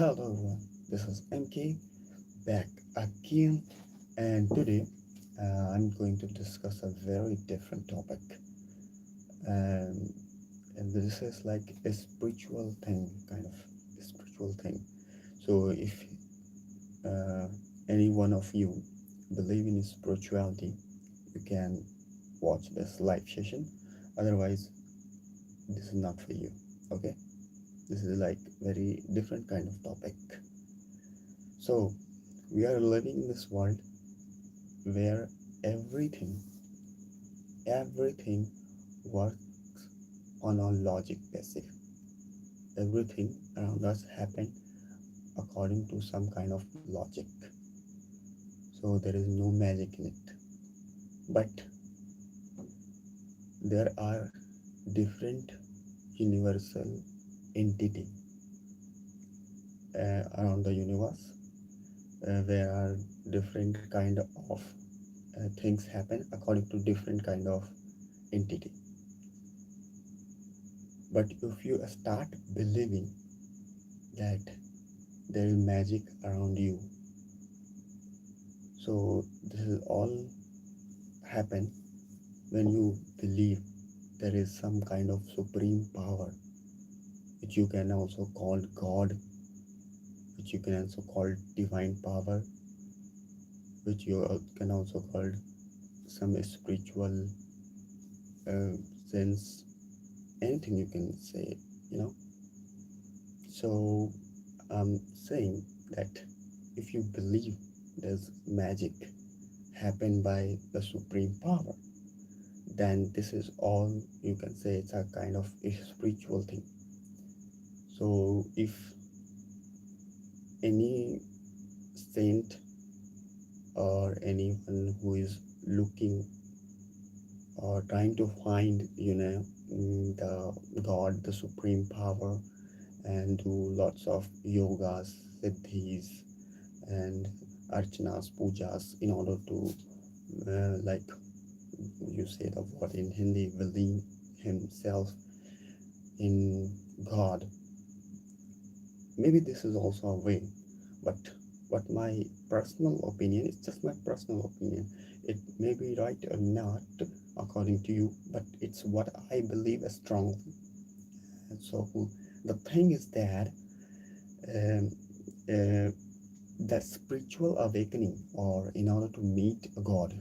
Hello everyone, this is MK back again, and today I'm going to discuss a very different topic, and, and this is like a spiritual thing, kind of a spiritual thing. So, if uh, any one of you believe in spirituality, you can watch this live session. Otherwise, this is not for you. Okay, this is like very different kind of topic. So, we are living in this world where everything works on a logic basis. Everything around us happen according to some kind of logic. So there is no magic in it. But there are different universal entity around the universe. There are different kind of things happen according to different kind of entity. But if you start believing that there is magic around you, so this is all happen when you believe there is some kind of supreme power, which you can also call God, which you can also call divine power, which you can also call some spiritual uh, sense, anything you can say, you know. So I'm saying that if you believe there's magic happen by the supreme power, then this is all you can say it's a kind of a spiritual thing. So if any saint or anyone who is looking or trying to find, the God, the supreme power, and do lots of yogas, siddhis, and archanas, pujas in order to, like you say the word in Hindi, believe himself in God. Maybe this is also a way, but what my personal opinion, it's just my personal opinion. It may be right or not according to you, but it's what I believe strongly. And so the thing is that um, uh, the spiritual awakening, or in order to meet a God,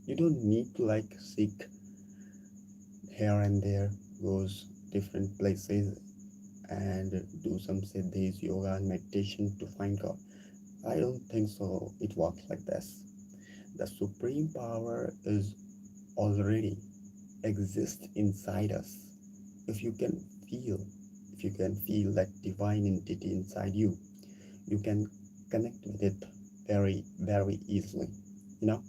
you don't need to like seek here and there, goes different places and do some siddhis, yoga, and meditation to find God. I don't think so. It works like this. The supreme power is already exist inside us. If you can feel, if you can feel that divine entity inside you, you can connect with it very, very easily. You know.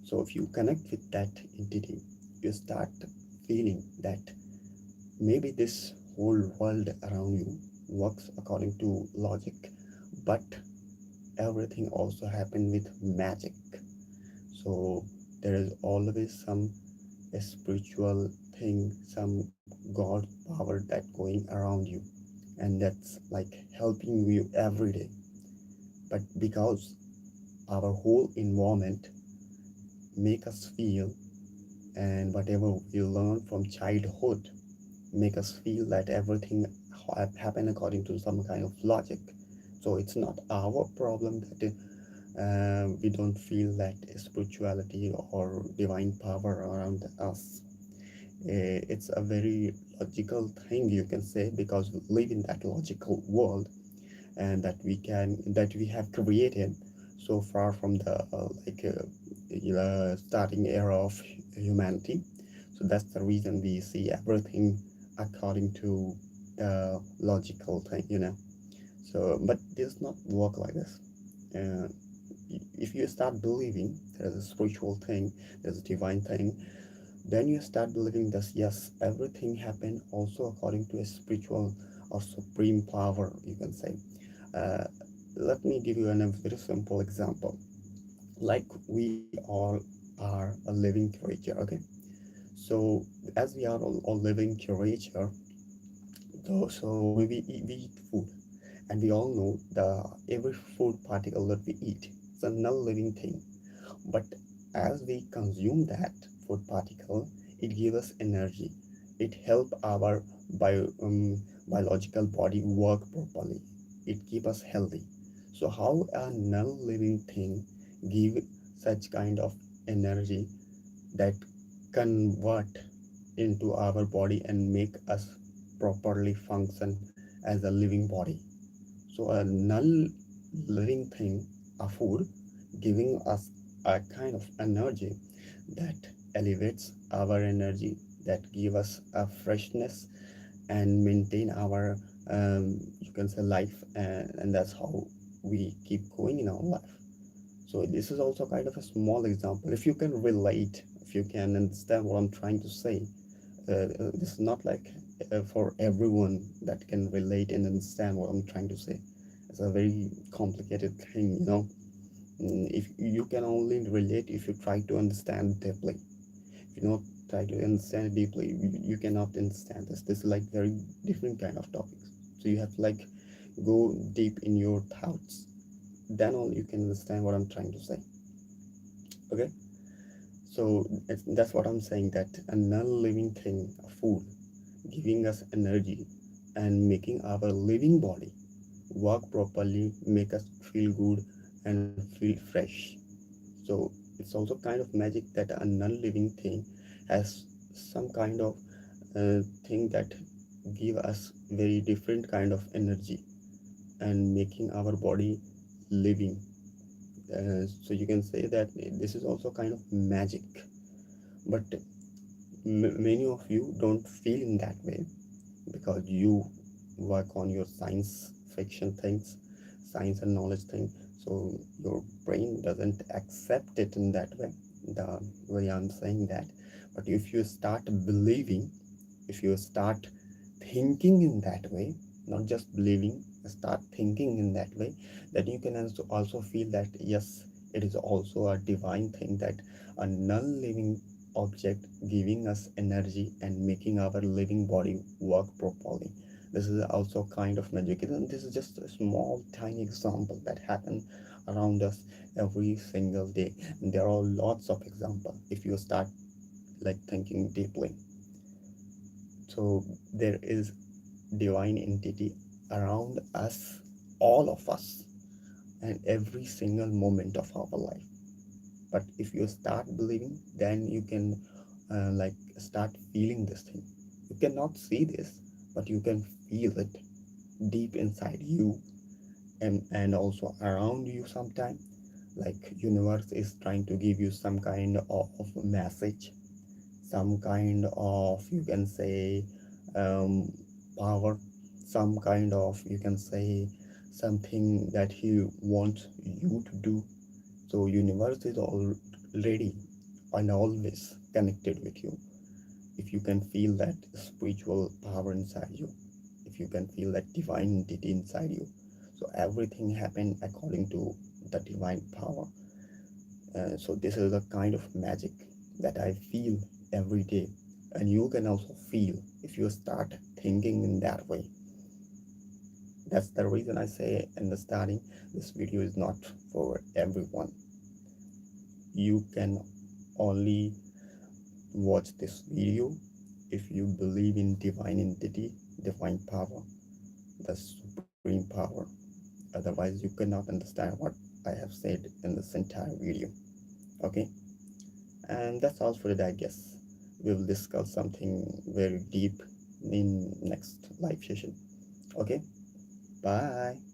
So if you connect with that entity, you start feeling that maybe this whole world around you works according to logic, but everything also happen with magic. So there is always some spiritual thing, some God power that going around you, and that's like helping you every day. But because our whole environment make us feel, and whatever we learn from childhood make us feel that everything happen according to some kind of logic. So it's not our problem that we don't feel that spirituality or divine power around us. It's a very logical thing you can say, because we live in that logical world, and that we have created so far from the starting era of humanity. So that's the reason we see everything according to the logical thing, so but this not work like this. uh, if you start believing there's a spiritual thing, there's a divine thing, then you start believing this, yes, everything happened also according to a spiritual or supreme power, you can say. uh, Let me give you a very simple example. Like, we all are a living creature, okay? So as we are all living creature, though, so we eat food, And we all know the every food particle that we eat is a non-living thing, but as we consume that food particle, it gives us energy. It help our biological body work properly. It keep us healthy. So how a non-living thing give such kind of energy that convert into our body and make us properly function as a living body? So a non-living thing, a food, giving us a kind of energy that elevates our energy, that give us a freshness and maintain our, you can say, life, and that's how we keep going in our life. So this is also kind of a small example. If you can relate, if you can understand what I'm trying to say, this is not like for everyone that can relate and understand what I'm trying to say. It's a very complicated thing, you know. If you can only relate if you try to understand deeply. If you not try to understand deeply, you cannot understand this. This is like very different kind of topics. So you have to like go deep in your thoughts. Then only you can understand what I'm trying to say. Okay. So that's what I'm saying, that a non-living thing, a food, giving us energy and making our living body work properly, make us feel good and feel fresh. So it's also kind of magic that a non-living thing has some kind of thing that give us very different kind of energy and making our body living. So you can say that this is also kind of magic, but many of you don't feel in that way because you work on your science fiction things, science and knowledge thing. So your brain doesn't accept it in that way, the way I'm saying that. But if you start believing, if you start thinking in that way, not just believing, start thinking in that way, then you can also feel that yes, it is also a divine thing, that a non-living object giving us energy and making our living body work properly. This is also kind of magic, and this is just a small tiny example that happen around us every single day. And there are lots of examples if you start like thinking deeply. So there is divine entity around us, all of us, and every single moment of our life. But if you start believing, then you can like start feeling this thing. You cannot see this, but you can feel it deep inside you, and also around you sometime. Like universe is trying to give you some kind of message, some kind of, you can say, um, power, some kind of, you can say, something that he wants you to do. So universe is already and always connected with you. If you can feel that spiritual power inside you, if you can feel that divine entity inside you, so everything happened according to the divine power. So this is the kind of magic that I feel every day, and you can also feel if you start thinking in that way. That's the reason I say in the starting, this video is not for everyone. You can only watch this video if you believe in divine entity, divine power, the supreme power. Otherwise, you cannot understand what I have said in this entire video. Okay, and that's all for today, I guess. We will discuss something very deep in next live session. Okay, bye.